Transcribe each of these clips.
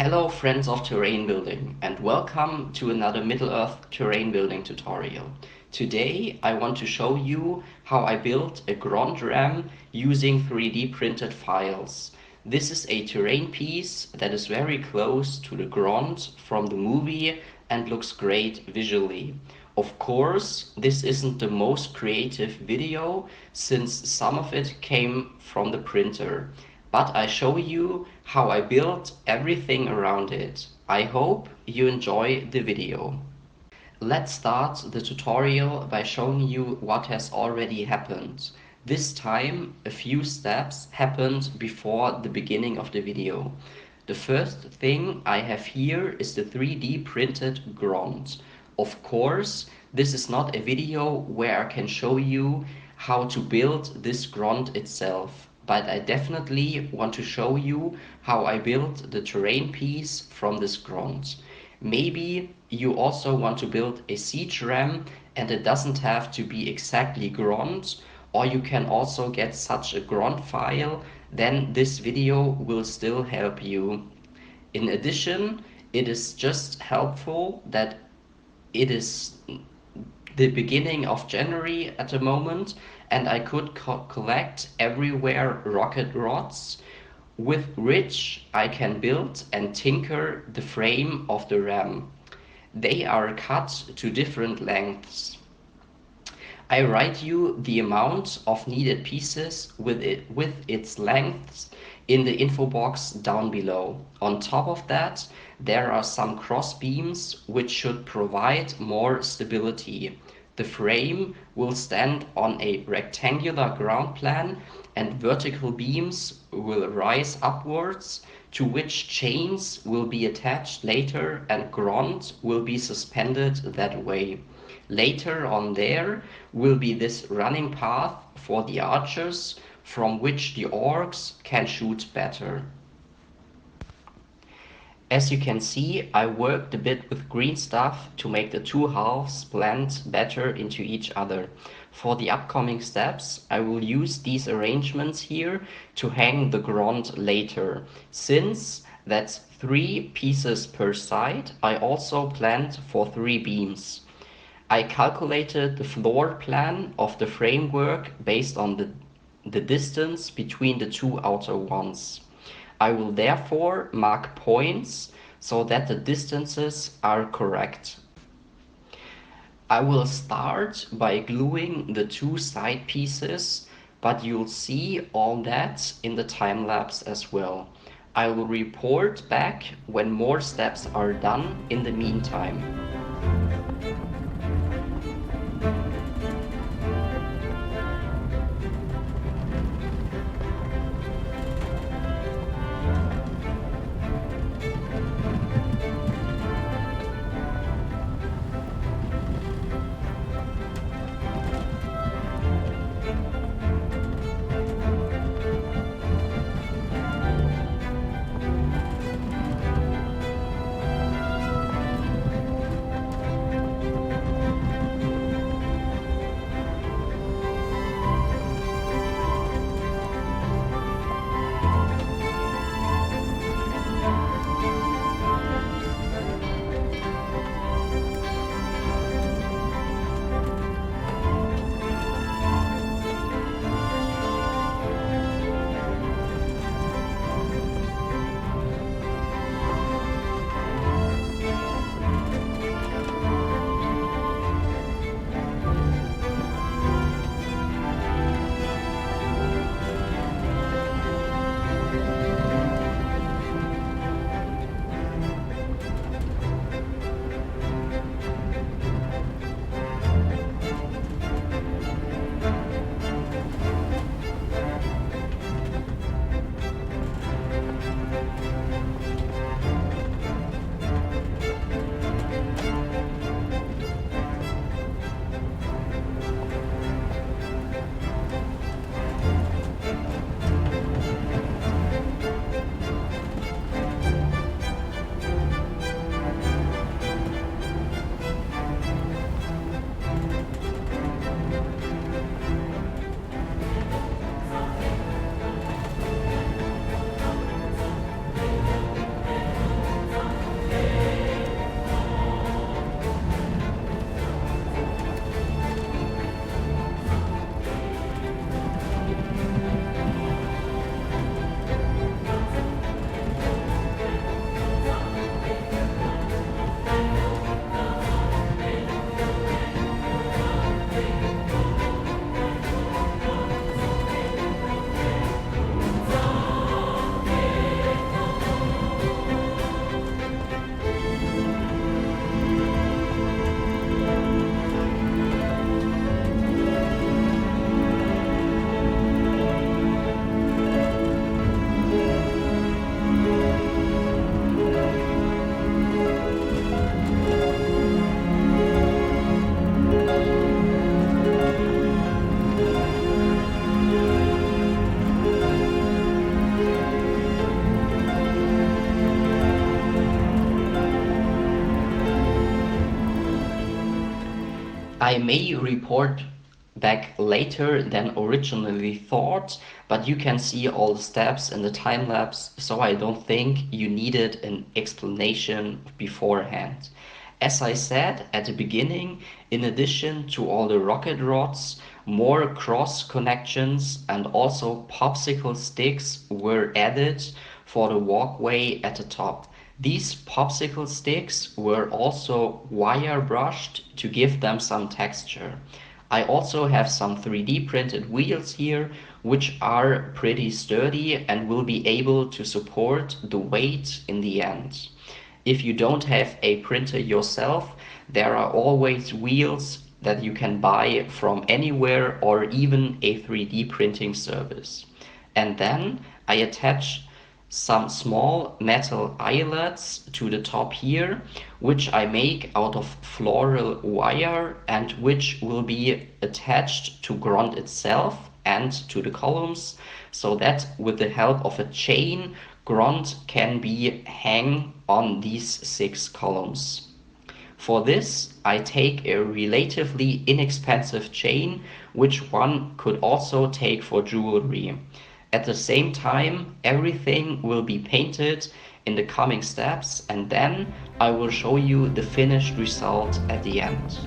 Hello friends of terrain building and welcome to another Middle-earth terrain building tutorial. Today I want to show you how I built a Grond RAM using 3D printed files. This is a terrain piece that is very close to the Grond from the movie and looks great visually. Of course, this isn't the most creative video since some of it came from the printer. But I show you how I built everything around it. I hope you enjoy the video. Let's start the tutorial by showing you what has already happened. This time a few steps happened before the beginning of the video. The first thing I have here is the 3D printed Grond. Of course, this is not a video where I can show you how to build this Grond itself, but I definitely want to show you how I built the terrain piece from this Grond. Maybe you also want to build a siege ram and it doesn't have to be exactly Grond, or you can also get such a Grond file, then this video will still help you. In addition, it is just helpful that it is the beginning of January at the moment and I could collect everywhere rocket rods with which I can build and tinker the frame of the ram. They are cut to different lengths. I write you the amount of needed pieces with its lengths in the info box down below. On top of that, there are some cross beams which should provide more stability. The frame will stand on a rectangular ground plan and vertical beams will rise upwards, to which chains will be attached later and Grond will be suspended that way. Later on there will be this running path for the archers from which the orcs can shoot better. As you can see, I worked a bit with green stuff to make the two halves blend better into each other. For the upcoming steps, I will use these arrangements here to hang the Grond later. Since that's 3 pieces per side, I also planned for 3 beams. I calculated the floor plan of the framework based on the distance between the 2 outer ones. I will therefore mark points so that the distances are correct. I will start by gluing the 2 side pieces, but you'll see all that in the time lapse as well. I will report back when more steps are done in the meantime. I may report back later than originally thought, but you can see all the steps in the time lapse, so I don't think you needed an explanation beforehand. As I said at the beginning, in addition to all the rocket rods, more cross connections and also popsicle sticks were added for the walkway at the top. These popsicle sticks were also wire brushed to give them some texture. I also have some 3D printed wheels here, which are pretty sturdy and will be able to support the weight in the end. If you don't have a printer yourself, there are always wheels that you can buy from anywhere or even a 3D printing service. And then I attach some small metal eyelets to the top here, which I make out of floral wire and which will be attached to Grond itself and to the columns, so that with the help of a chain, Grond can be hang on these 6 columns. For this, I take a relatively inexpensive chain, which one could also take for jewelry. At the same time, everything will be painted in the coming steps, and then I will show you the finished result at the end.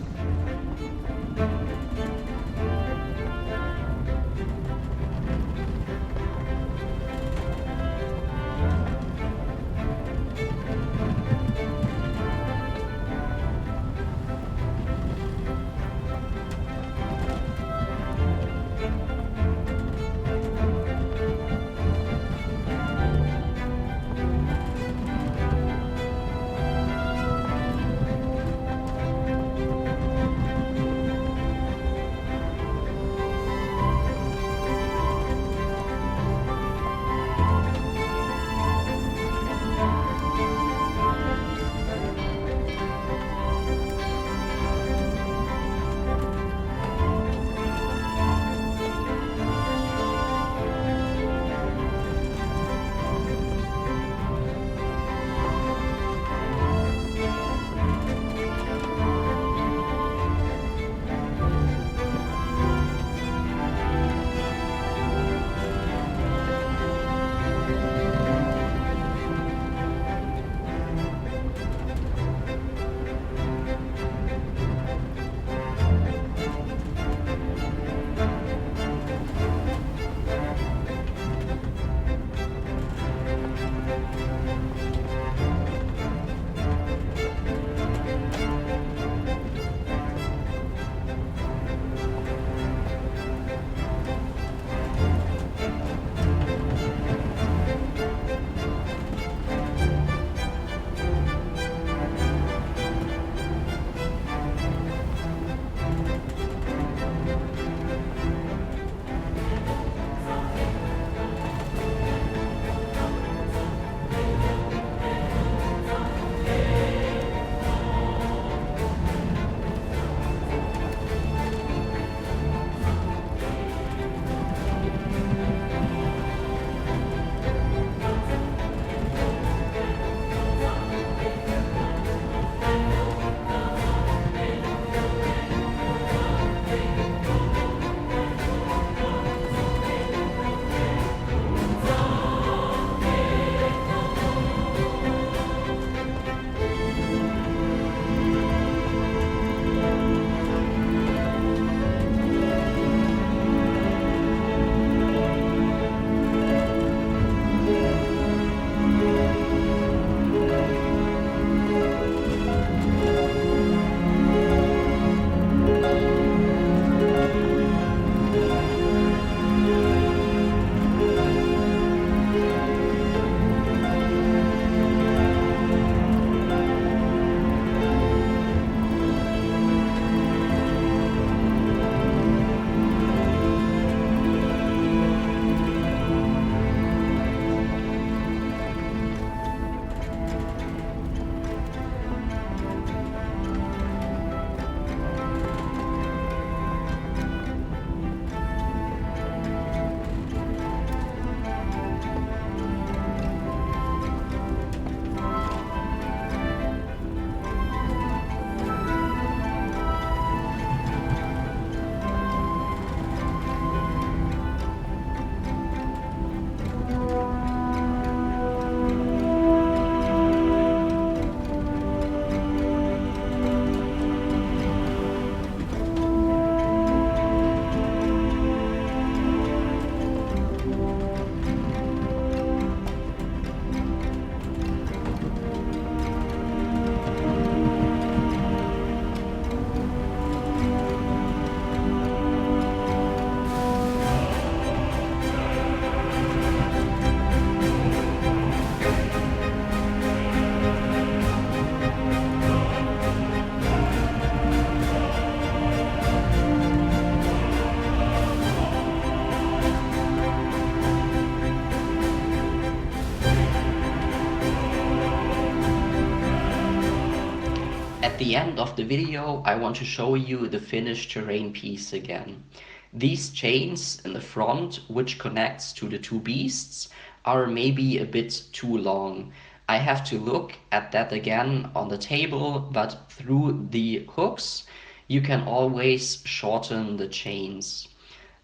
the end of the video, I want to show you the finished terrain piece again. These chains in the front, which connects to the two beasts, are maybe a bit too long. I have to look at that again on the table, but through the hooks, you can always shorten the chains.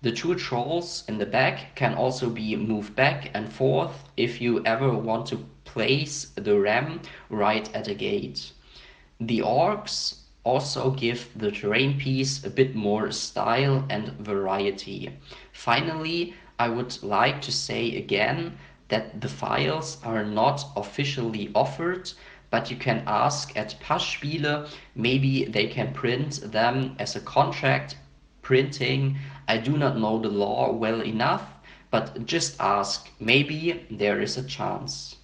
The two trolls in the back can also be moved back and forth if you ever want to place the ram right at a gate. The orcs also give the terrain piece a bit more style and variety. Finally, I would like to say again that the files are not officially offered, but you can ask at Passspiele, maybe they can print them as a contract printing. I do not know the law well enough, but just ask, maybe there is a chance.